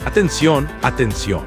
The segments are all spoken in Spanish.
Atención, atención.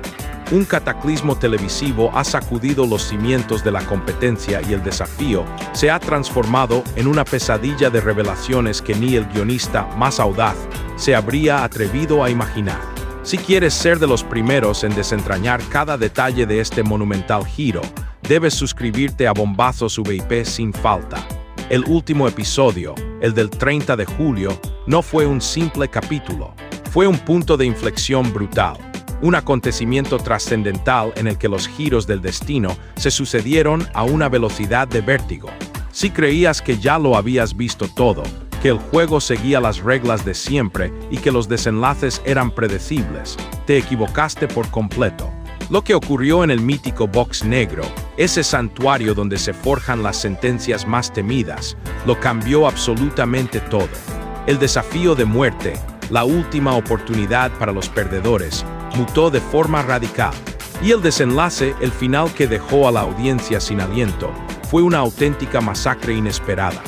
Un cataclismo televisivo ha sacudido los cimientos de la competencia y el desafío se ha transformado en una pesadilla de revelaciones que ni el guionista más audaz se habría atrevido a imaginar. Si quieres ser de los primeros en desentrañar cada detalle de este monumental giro, debes suscribirte a Bombazos VIP sin falta. El último episodio, el del 30 de julio, no fue un simple capítulo, fue un punto de inflexión brutal. Un acontecimiento trascendental en el que los giros del destino se sucedieron a una velocidad de vértigo. Si creías que ya lo habías visto todo, que el juego seguía las reglas de siempre y que los desenlaces eran predecibles, te equivocaste por completo. Lo que ocurrió en el mítico box negro, ese santuario donde se forjan las sentencias más temidas, lo cambió absolutamente todo. El desafío de muerte, la última oportunidad para los perdedores, mutó de forma radical. Y el desenlace, el final que dejó a la audiencia sin aliento, fue una auténtica masacre inesperada.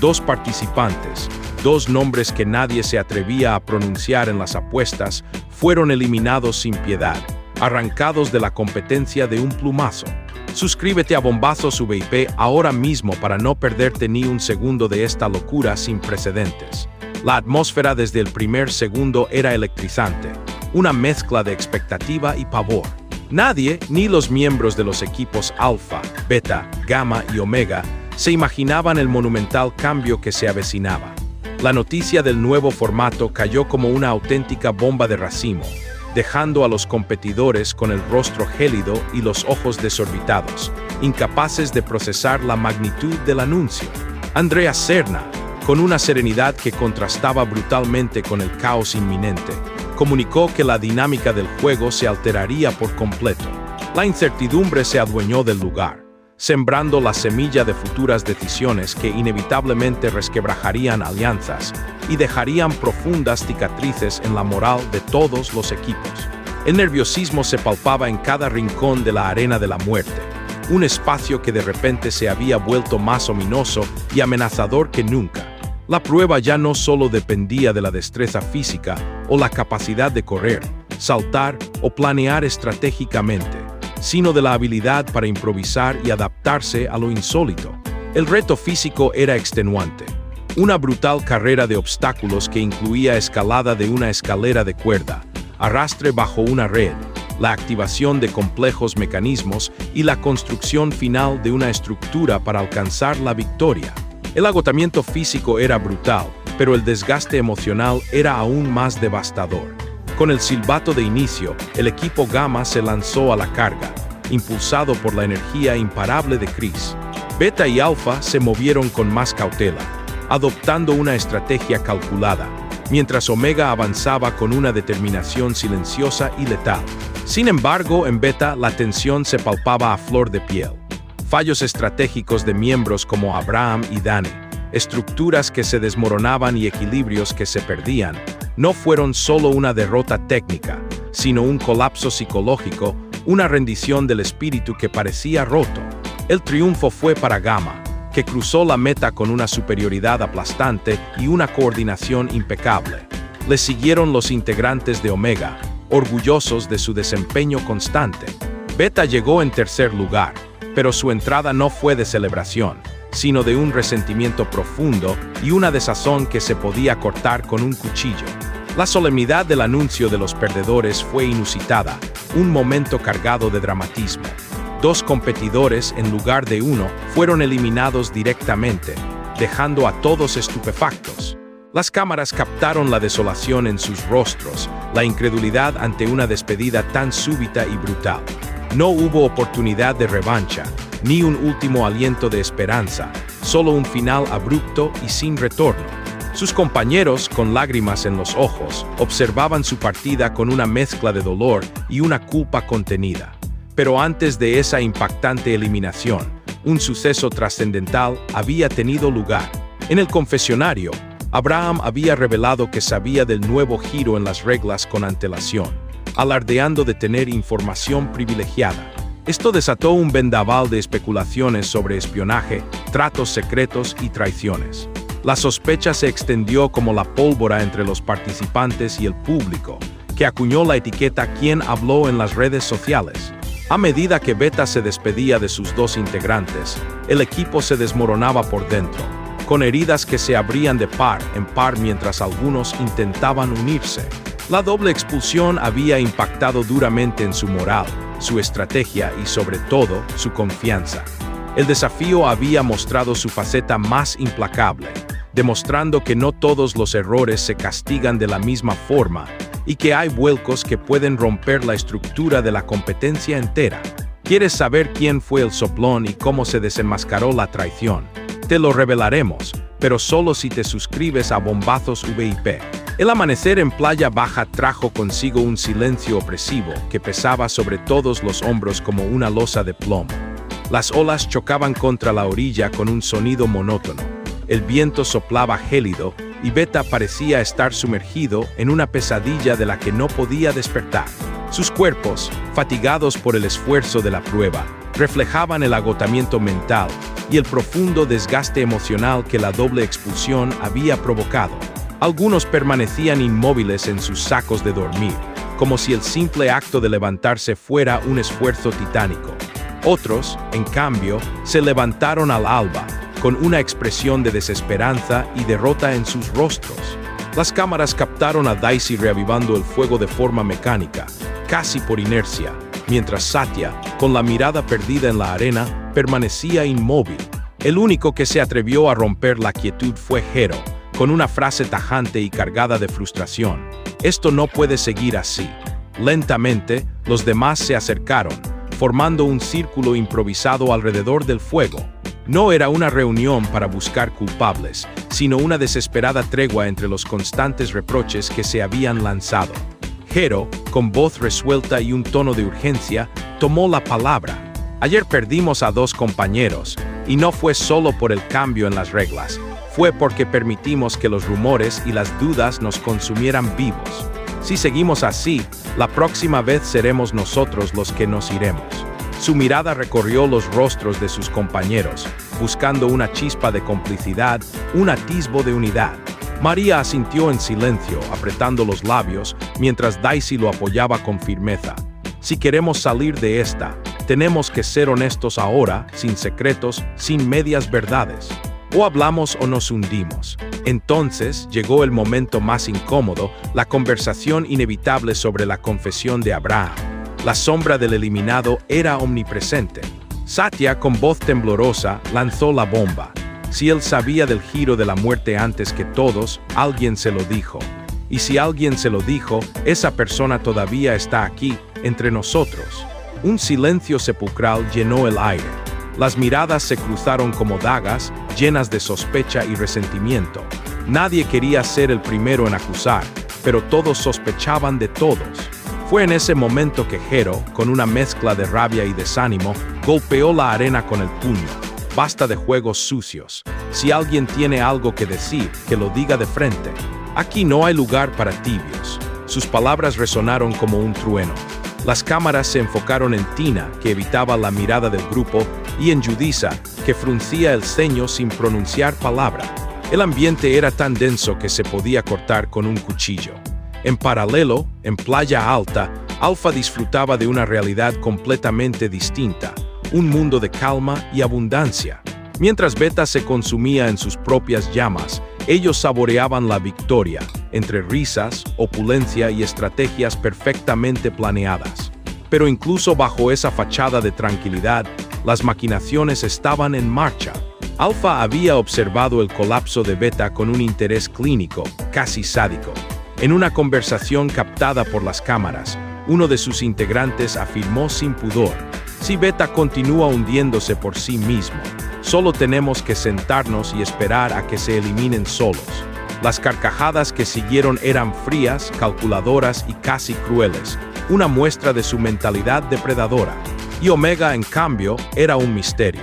Dos participantes, dos nombres que nadie se atrevía a pronunciar en las apuestas, fueron eliminados sin piedad, arrancados de la competencia de un plumazo. Suscríbete a Bombazos VIP ahora mismo para no perderte ni un segundo de esta locura sin precedentes. La atmósfera desde el primer segundo era electrizante, una mezcla de expectativa y pavor. Nadie, ni los miembros de los equipos Alfa, Beta, Gamma y Omega, se imaginaban el monumental cambio que se avecinaba. La noticia del nuevo formato cayó como una auténtica bomba de racimo, dejando a los competidores con el rostro gélido y los ojos desorbitados, incapaces de procesar la magnitud del anuncio. Andrea Serna, con una serenidad que contrastaba brutalmente con el caos inminente, comunicó que la dinámica del juego se alteraría por completo. La incertidumbre se adueñó del lugar, sembrando la semilla de futuras decisiones que inevitablemente resquebrajarían alianzas y dejarían profundas cicatrices en la moral de todos los equipos. El nerviosismo se palpaba en cada rincón de la arena de la muerte, un espacio que de repente se había vuelto más ominoso y amenazador que nunca. La prueba ya no solo dependía de la destreza física o la capacidad de correr, saltar o planear estratégicamente, sino de la habilidad para improvisar y adaptarse a lo insólito. El reto físico era extenuante. Una brutal carrera de obstáculos que incluía escalada de una escalera de cuerda, arrastre bajo una red, la activación de complejos mecanismos y la construcción final de una estructura para alcanzar la victoria. El agotamiento físico era brutal, pero el desgaste emocional era aún más devastador. Con el silbato de inicio, el equipo Gamma se lanzó a la carga, impulsado por la energía imparable de Chris. Beta y Alpha se movieron con más cautela, adoptando una estrategia calculada, mientras Omega avanzaba con una determinación silenciosa y letal. Sin embargo, en Beta la tensión se palpaba a flor de piel. Fallos estratégicos de miembros como Abraham y Danny, estructuras que se desmoronaban y equilibrios que se perdían, no fueron solo una derrota técnica, sino un colapso psicológico, una rendición del espíritu que parecía roto. El triunfo fue para Gamma, que cruzó la meta con una superioridad aplastante y una coordinación impecable. Le siguieron los integrantes de Omega, orgullosos de su desempeño constante. Beta llegó en tercer lugar, pero su entrada no fue de celebración, sino de un resentimiento profundo y una desazón que se podía cortar con un cuchillo. La solemnidad del anuncio de los perdedores fue inusitada, un momento cargado de dramatismo. Dos competidores, en lugar de uno, fueron eliminados directamente, dejando a todos estupefactos. Las cámaras captaron la desolación en sus rostros, la incredulidad ante una despedida tan súbita y brutal. No hubo oportunidad de revancha, ni un último aliento de esperanza, solo un final abrupto y sin retorno. Sus compañeros, con lágrimas en los ojos, observaban su partida con una mezcla de dolor y una culpa contenida. Pero antes de esa impactante eliminación, un suceso trascendental había tenido lugar. En el confesionario, Abraham había revelado que sabía del nuevo giro en las reglas con antelación, alardeando de tener información privilegiada. Esto desató un vendaval de especulaciones sobre espionaje, tratos secretos y traiciones. La sospecha se extendió como la pólvora entre los participantes y el público, que acuñó la etiqueta "Quien habló" en las redes sociales. A medida que Beta se despedía de sus dos integrantes, el equipo se desmoronaba por dentro, con heridas que se abrían de par en par mientras algunos intentaban unirse. La doble expulsión había impactado duramente en su moral, su estrategia y sobre todo, su confianza. El desafío había mostrado su faceta más implacable, demostrando que no todos los errores se castigan de la misma forma y que hay vuelcos que pueden romper la estructura de la competencia entera. ¿Quieres saber quién fue el soplón y cómo se desenmascaró la traición? Te lo revelaremos, pero solo si te suscribes a Bombazos VIP. El amanecer en Playa Baja trajo consigo un silencio opresivo que pesaba sobre todos los hombros como una losa de plomo. Las olas chocaban contra la orilla con un sonido monótono. El viento soplaba gélido y Beta parecía estar sumergido en una pesadilla de la que no podía despertar. Sus cuerpos, fatigados por el esfuerzo de la prueba, reflejaban el agotamiento mental y el profundo desgaste emocional que la doble expulsión había provocado. Algunos permanecían inmóviles en sus sacos de dormir, como si el simple acto de levantarse fuera un esfuerzo titánico. Otros, en cambio, se levantaron al alba, con una expresión de desesperanza y derrota en sus rostros. Las cámaras captaron a Daisy reavivando el fuego de forma mecánica, casi por inercia, mientras Satya, con la mirada perdida en la arena, permanecía inmóvil. El único que se atrevió a romper la quietud fue Hero, con una frase tajante y cargada de frustración. «Esto no puede seguir así». Lentamente, los demás se acercaron, formando un círculo improvisado alrededor del fuego. No era una reunión para buscar culpables, sino una desesperada tregua entre los constantes reproches que se habían lanzado. Hero, con voz resuelta y un tono de urgencia, tomó la palabra. «Ayer perdimos a 2 compañeros, y no fue solo por el cambio en las reglas, fue porque permitimos que los rumores y las dudas nos consumieran vivos. Si seguimos así, la próxima vez seremos nosotros los que nos iremos». Su mirada recorrió los rostros de sus compañeros, buscando una chispa de complicidad, un atisbo de unidad. María asintió en silencio, apretando los labios, mientras Daisy lo apoyaba con firmeza. «Si queremos salir de esta, tenemos que ser honestos ahora, sin secretos, sin medias verdades. O hablamos o nos hundimos». Entonces llegó el momento más incómodo, la conversación inevitable sobre la confesión de Abraham. La sombra del eliminado era omnipresente. Satya, con voz temblorosa, lanzó la bomba. Si él sabía del giro de la muerte antes que todos, alguien se lo dijo. Y si alguien se lo dijo, esa persona todavía está aquí, entre nosotros. Un silencio sepulcral llenó el aire. Las miradas se cruzaron como dagas, llenas de sospecha y resentimiento. Nadie quería ser el primero en acusar, pero todos sospechaban de todos. Fue en ese momento que Hero, con una mezcla de rabia y desánimo, golpeó la arena con el puño. «Basta de juegos sucios. Si alguien tiene algo que decir, que lo diga de frente. Aquí no hay lugar para tibios». Sus palabras resonaron como un trueno. Las cámaras se enfocaron en Tina, que evitaba la mirada del grupo, y en Judisa, que fruncía el ceño sin pronunciar palabra. El ambiente era tan denso que se podía cortar con un cuchillo. En paralelo, en Playa Alta, Alpha disfrutaba de una realidad completamente distinta, un mundo de calma y abundancia. Mientras Beta se consumía en sus propias llamas, ellos saboreaban la victoria, entre risas, opulencia y estrategias perfectamente planeadas. Pero incluso bajo esa fachada de tranquilidad, las maquinaciones estaban en marcha. Alpha había observado el colapso de Beta con un interés clínico, casi sádico. En una conversación captada por las cámaras, uno de sus integrantes afirmó sin pudor: «Si Beta continúa hundiéndose por sí mismo, solo tenemos que sentarnos y esperar a que se eliminen solos». Las carcajadas que siguieron eran frías, calculadoras y casi crueles, una muestra de su mentalidad depredadora. Y Omega, en cambio, era un misterio.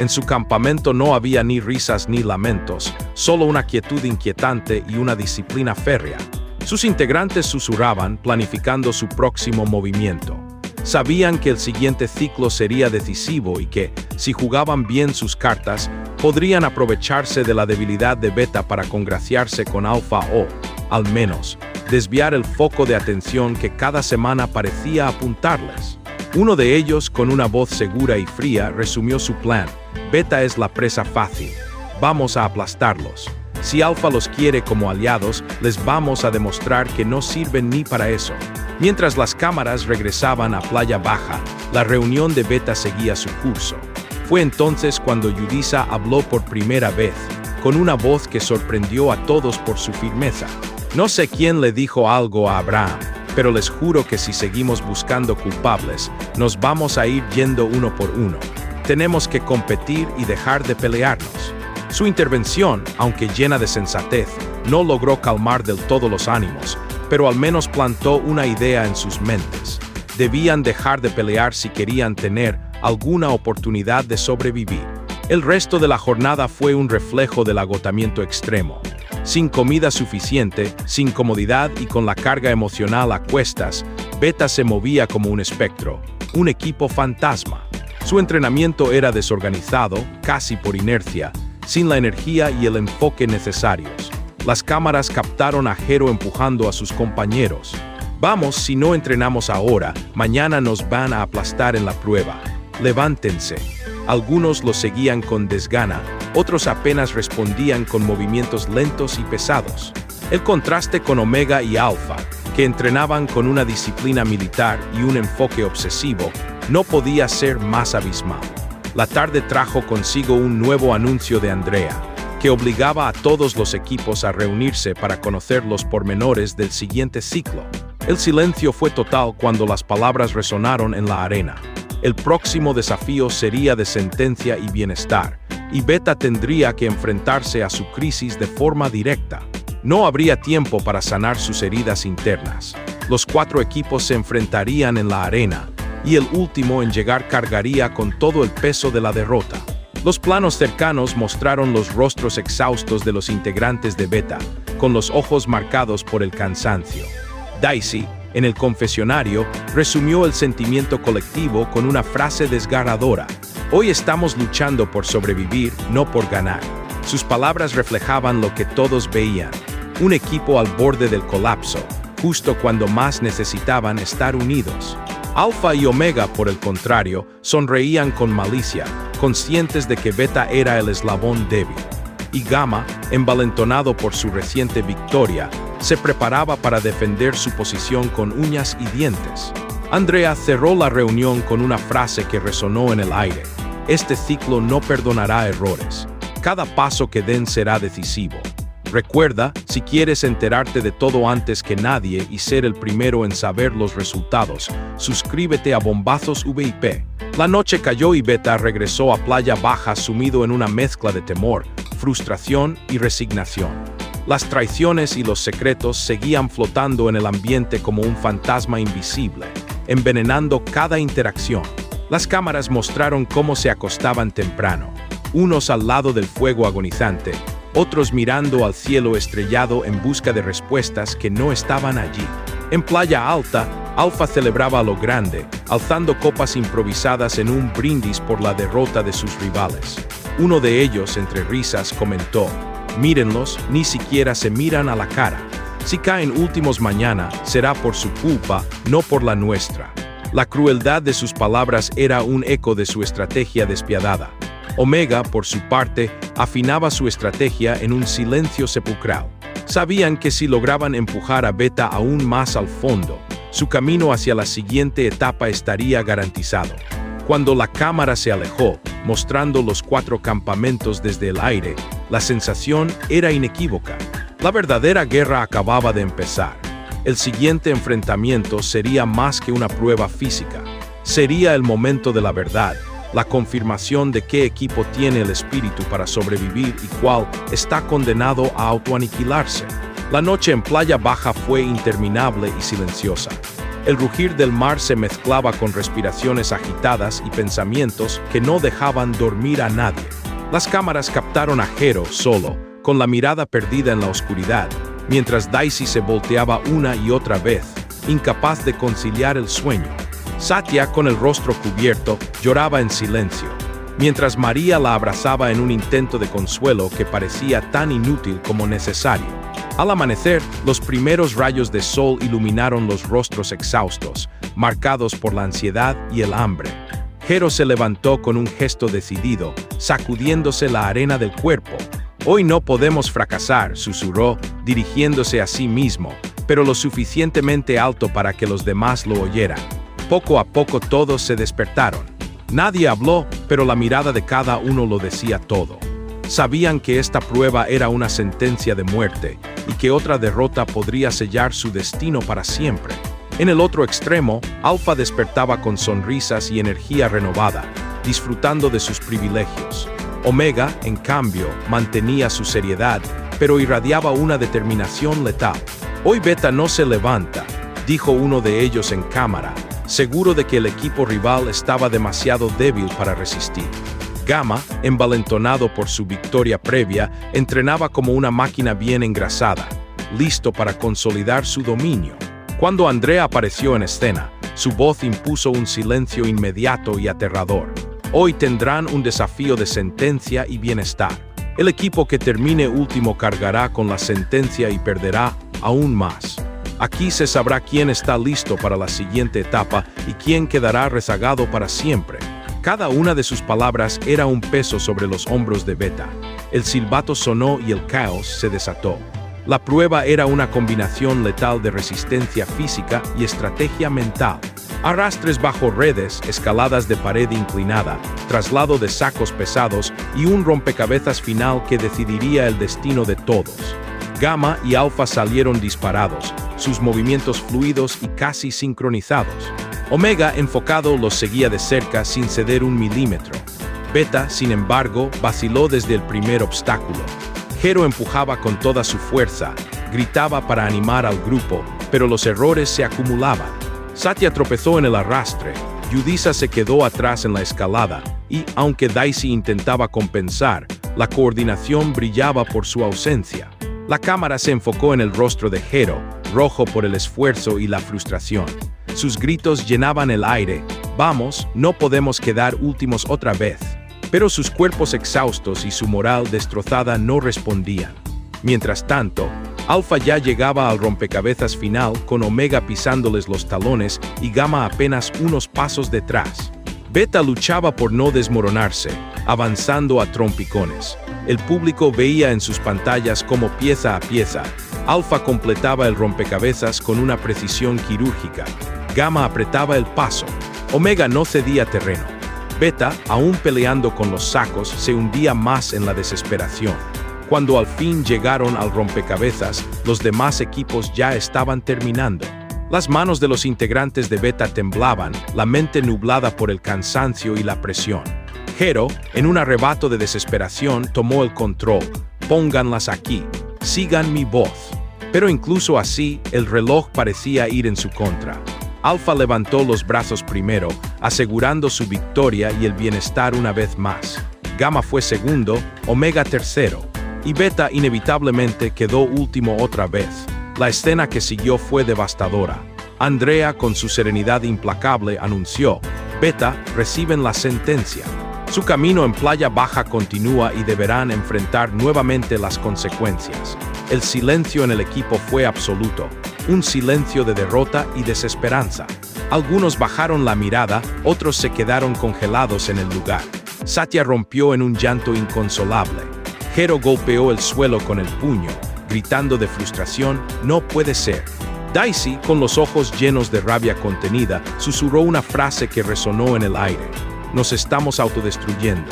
En su campamento no había ni risas ni lamentos, solo una quietud inquietante y una disciplina férrea. Sus integrantes susurraban, planificando su próximo movimiento. Sabían que el siguiente ciclo sería decisivo y que, si jugaban bien sus cartas, podrían aprovecharse de la debilidad de Beta para congraciarse con Alpha o, al menos, desviar el foco de atención que cada semana parecía apuntarles. Uno de ellos, con una voz segura y fría, resumió su plan. Beta es la presa fácil. Vamos a aplastarlos. Si Alpha los quiere como aliados, les vamos a demostrar que no sirven ni para eso. Mientras las cámaras regresaban a Playa Baja, la reunión de Beta seguía su curso. Fue entonces cuando Yudhisa habló por primera vez, con una voz que sorprendió a todos por su firmeza. No sé quién le dijo algo a Abraham, pero les juro que si seguimos buscando culpables, nos vamos a ir yendo uno por uno. Tenemos que competir y dejar de pelearnos. Su intervención, aunque llena de sensatez, no logró calmar del todo los ánimos, pero al menos plantó una idea en sus mentes. Debían dejar de pelear si querían tener alguna oportunidad de sobrevivir. El resto de la jornada fue un reflejo del agotamiento extremo. Sin comida suficiente, sin comodidad y con la carga emocional a cuestas, Beta se movía como un espectro, un equipo fantasma. Su entrenamiento era desorganizado, casi por inercia, sin la energía y el enfoque necesarios. Las cámaras captaron a Jero empujando a sus compañeros. Vamos, si no entrenamos ahora, mañana nos van a aplastar en la prueba. Levántense. Algunos lo seguían con desgana, otros apenas respondían con movimientos lentos y pesados. El contraste con Omega y Alpha, que entrenaban con una disciplina militar y un enfoque obsesivo, no podía ser más abismal. La tarde trajo consigo un nuevo anuncio de Andrea, que obligaba a todos los equipos a reunirse para conocer los pormenores del siguiente ciclo. El silencio fue total cuando las palabras resonaron en la arena. El próximo desafío sería de sentencia y bienestar, y Beta tendría que enfrentarse a su crisis de forma directa. No habría tiempo para sanar sus heridas internas. Los 4 equipos se enfrentarían en la arena, y el último en llegar cargaría con todo el peso de la derrota. Los planos cercanos mostraron los rostros exhaustos de los integrantes de Beta, con los ojos marcados por el cansancio. Daisy, en el confesionario, resumió el sentimiento colectivo con una frase desgarradora. Hoy estamos luchando por sobrevivir, no por ganar. Sus palabras reflejaban lo que todos veían. Un equipo al borde del colapso, justo cuando más necesitaban estar unidos. Alpha y Omega, por el contrario, sonreían con malicia, conscientes de que Beta era el eslabón débil. Y Gamma, envalentonado por su reciente victoria, se preparaba para defender su posición con uñas y dientes. Andrea cerró la reunión con una frase que resonó en el aire. Este ciclo no perdonará errores. Cada paso que den será decisivo. Recuerda, si quieres enterarte de todo antes que nadie y ser el primero en saber los resultados, suscríbete a Bombazos VIP. La noche cayó y Beta regresó a Playa Baja sumido en una mezcla de temor, frustración y resignación. Las traiciones y los secretos seguían flotando en el ambiente como un fantasma invisible, envenenando cada interacción. Las cámaras mostraron cómo se acostaban temprano, unos al lado del fuego agonizante, otros mirando al cielo estrellado en busca de respuestas que no estaban allí. En Playa Alta, Alpha celebraba a lo grande, alzando copas improvisadas en un brindis por la derrota de sus rivales. Uno de ellos, entre risas, comentó: «Mírenlos, ni siquiera se miran a la cara. Si caen últimos mañana, será por su culpa, no por la nuestra». La crueldad de sus palabras era un eco de su estrategia despiadada. Omega, por su parte, afinaba su estrategia en un silencio sepulcral. Sabían que si lograban empujar a Beta aún más al fondo, su camino hacia la siguiente etapa estaría garantizado. Cuando la cámara se alejó, mostrando los 4 campamentos desde el aire, la sensación era inequívoca. La verdadera guerra acababa de empezar. El siguiente enfrentamiento sería más que una prueba física. Sería el momento de la verdad, la confirmación de qué equipo tiene el espíritu para sobrevivir y cuál está condenado a autoaniquilarse. La noche en Playa Baja fue interminable y silenciosa. El rugir del mar se mezclaba con respiraciones agitadas y pensamientos que no dejaban dormir a nadie. Las cámaras captaron a Jero solo, con la mirada perdida en la oscuridad, mientras Daisy se volteaba una y otra vez, incapaz de conciliar el sueño. Satya, con el rostro cubierto, lloraba en silencio, mientras María la abrazaba en un intento de consuelo que parecía tan inútil como necesario. Al amanecer, los primeros rayos de sol iluminaron los rostros exhaustos, marcados por la ansiedad y el hambre. Jero se levantó con un gesto decidido, sacudiéndose la arena del cuerpo. «Hoy no podemos fracasar», susurró, dirigiéndose a sí mismo, pero lo suficientemente alto para que los demás lo oyeran. Poco a poco todos se despertaron. Nadie habló, pero la mirada de cada uno lo decía todo. Sabían que esta prueba era una sentencia de muerte y que otra derrota podría sellar su destino para siempre. En el otro extremo, Alpha despertaba con sonrisas y energía renovada, disfrutando de sus privilegios. Omega, en cambio, mantenía su seriedad, pero irradiaba una determinación letal. «Hoy Beta no se levanta», dijo uno de ellos en cámara, seguro de que el equipo rival estaba demasiado débil para resistir. Gamma, envalentonado por su victoria previa, entrenaba como una máquina bien engrasada, listo para consolidar su dominio. Cuando Andrea apareció en escena, su voz impuso un silencio inmediato y aterrador. Hoy tendrán un desafío de sentencia y bienestar. El equipo que termine último cargará con la sentencia y perderá aún más. Aquí se sabrá quién está listo para la siguiente etapa y quién quedará rezagado para siempre. Cada una de sus palabras era un peso sobre los hombros de Beta. El silbato sonó y el caos se desató. La prueba era una combinación letal de resistencia física y estrategia mental. Arrastres bajo redes, escaladas de pared inclinada, traslado de sacos pesados y un rompecabezas final que decidiría el destino de todos. Gamma y Alpha salieron disparados, sus movimientos fluidos y casi sincronizados. Omega, enfocado, los seguía de cerca sin ceder un milímetro. Beta, sin embargo, vaciló desde el primer obstáculo. Jero empujaba con toda su fuerza, gritaba para animar al grupo, pero los errores se acumulaban. Satya tropezó en el arrastre, Yudhisa se quedó atrás en la escalada, y, aunque Daisy intentaba compensar, la coordinación brillaba por su ausencia. La cámara se enfocó en el rostro de Jero, rojo por el esfuerzo y la frustración. Sus gritos llenaban el aire. «Vamos, no podemos quedar últimos otra vez». Pero sus cuerpos exhaustos y su moral destrozada no respondían. Mientras tanto, Alpha ya llegaba al rompecabezas final con Omega pisándoles los talones y Gamma apenas unos pasos detrás. Beta luchaba por no desmoronarse, avanzando a trompicones. El público veía en sus pantallas cómo pieza a pieza, Alpha completaba el rompecabezas con una precisión quirúrgica. Gamma apretaba el paso. Omega no cedía terreno. Beta, aún peleando con los sacos, se hundía más en la desesperación. Cuando al fin llegaron al rompecabezas, los demás equipos ya estaban terminando. Las manos de los integrantes de Beta temblaban, la mente nublada por el cansancio y la presión. Jero, en un arrebato de desesperación, tomó el control. «Pónganlas aquí. Sigan mi voz». Pero incluso así, el reloj parecía ir en su contra. Alpha levantó los brazos primero, asegurando su victoria y el bienestar una vez más. Gamma fue segundo, Omega tercero, y Beta inevitablemente quedó último otra vez. La escena que siguió fue devastadora. Andrea, con su serenidad implacable, anunció: «Beta, reciben la sentencia. Su camino en Playa Baja continúa y deberán enfrentar nuevamente las consecuencias». El silencio en el equipo fue absoluto, un silencio de derrota y desesperanza. Algunos bajaron la mirada, otros se quedaron congelados en el lugar. Satya rompió en un llanto inconsolable. Jero golpeó el suelo con el puño, gritando de frustración: «No puede ser». Daisy, con los ojos llenos de rabia contenida, susurró una frase que resonó en el aire: «Nos estamos autodestruyendo».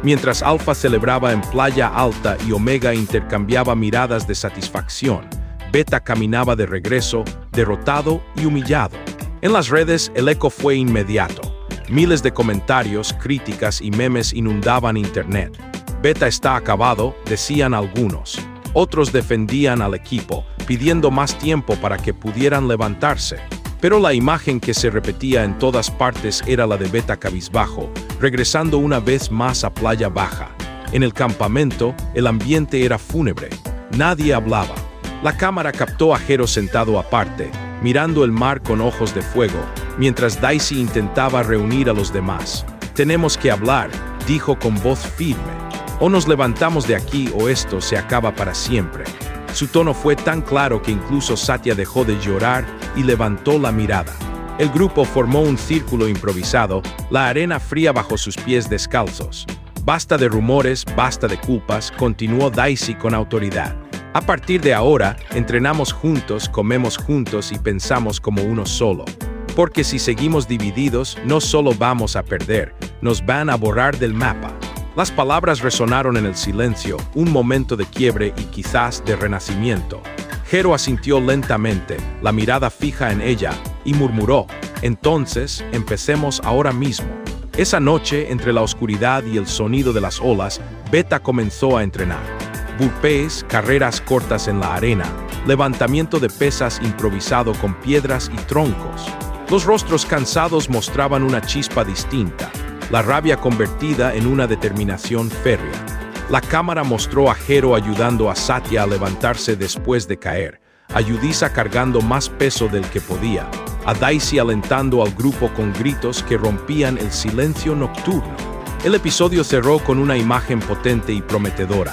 Mientras Alpha celebraba en Playa Alta y Omega intercambiaba miradas de satisfacción, Beta caminaba de regreso, derrotado y humillado. En las redes, el eco fue inmediato. Miles de comentarios, críticas y memes inundaban Internet. «Beta está acabado», decían algunos. Otros defendían al equipo, pidiendo más tiempo para que pudieran levantarse. Pero la imagen que se repetía en todas partes era la de Beta cabizbajo, regresando una vez más a Playa Baja. En el campamento, el ambiente era fúnebre. Nadie hablaba. La cámara captó a Jero sentado aparte, mirando el mar con ojos de fuego, mientras Daisy intentaba reunir a los demás. «Tenemos que hablar», dijo con voz firme. «O nos levantamos de aquí o esto se acaba para siempre». Su tono fue tan claro que incluso Satya dejó de llorar y levantó la mirada. El grupo formó un círculo improvisado, la arena fría bajo sus pies descalzos. Basta de rumores, basta de culpas, continuó Daisy con autoridad. A partir de ahora, entrenamos juntos, comemos juntos y pensamos como uno solo. Porque si seguimos divididos, no solo vamos a perder, nos van a borrar del mapa. Las palabras resonaron en el silencio, un momento de quiebre y quizás de renacimiento. Jero asintió lentamente, la mirada fija en ella, y murmuró: «Entonces, empecemos ahora mismo». Esa noche, entre la oscuridad y el sonido de las olas, Beta comenzó a entrenar. Burpees, carreras cortas en la arena, levantamiento de pesas improvisado con piedras y troncos. Los rostros cansados mostraban una chispa distinta, la rabia convertida en una determinación férrea. La cámara mostró a Jero ayudando a Satya a levantarse después de caer, a Yudhisa cargando más peso del que podía, a Daisy alentando al grupo con gritos que rompían el silencio nocturno. El episodio cerró con una imagen potente y prometedora.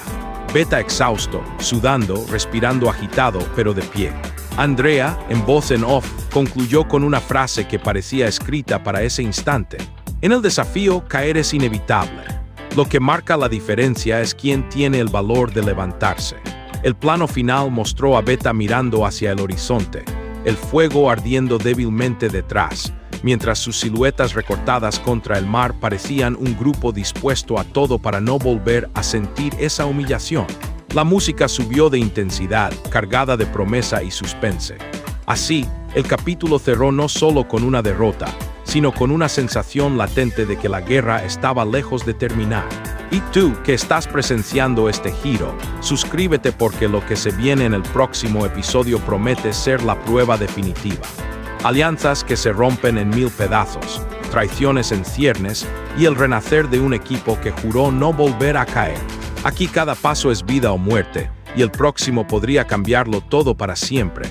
Beta exhausto, sudando, respirando agitado, pero de pie. Andrea, en voz en off, concluyó con una frase que parecía escrita para ese instante. En el desafío, caer es inevitable. Lo que marca la diferencia es quién tiene el valor de levantarse. El plano final mostró a Beta mirando hacia el horizonte, el fuego ardiendo débilmente detrás, mientras sus siluetas recortadas contra el mar parecían un grupo dispuesto a todo para no volver a sentir esa humillación. La música subió de intensidad, cargada de promesa y suspense. Así, el capítulo cerró no solo con una derrota, sino con una sensación latente de que la guerra estaba lejos de terminar. Y tú, que estás presenciando este giro, suscríbete porque lo que se viene en el próximo episodio promete ser la prueba definitiva. Alianzas que se rompen en 1000 pedazos, traiciones en ciernes y el renacer de un equipo que juró no volver a caer. Aquí cada paso es vida o muerte, y el próximo podría cambiarlo todo para siempre.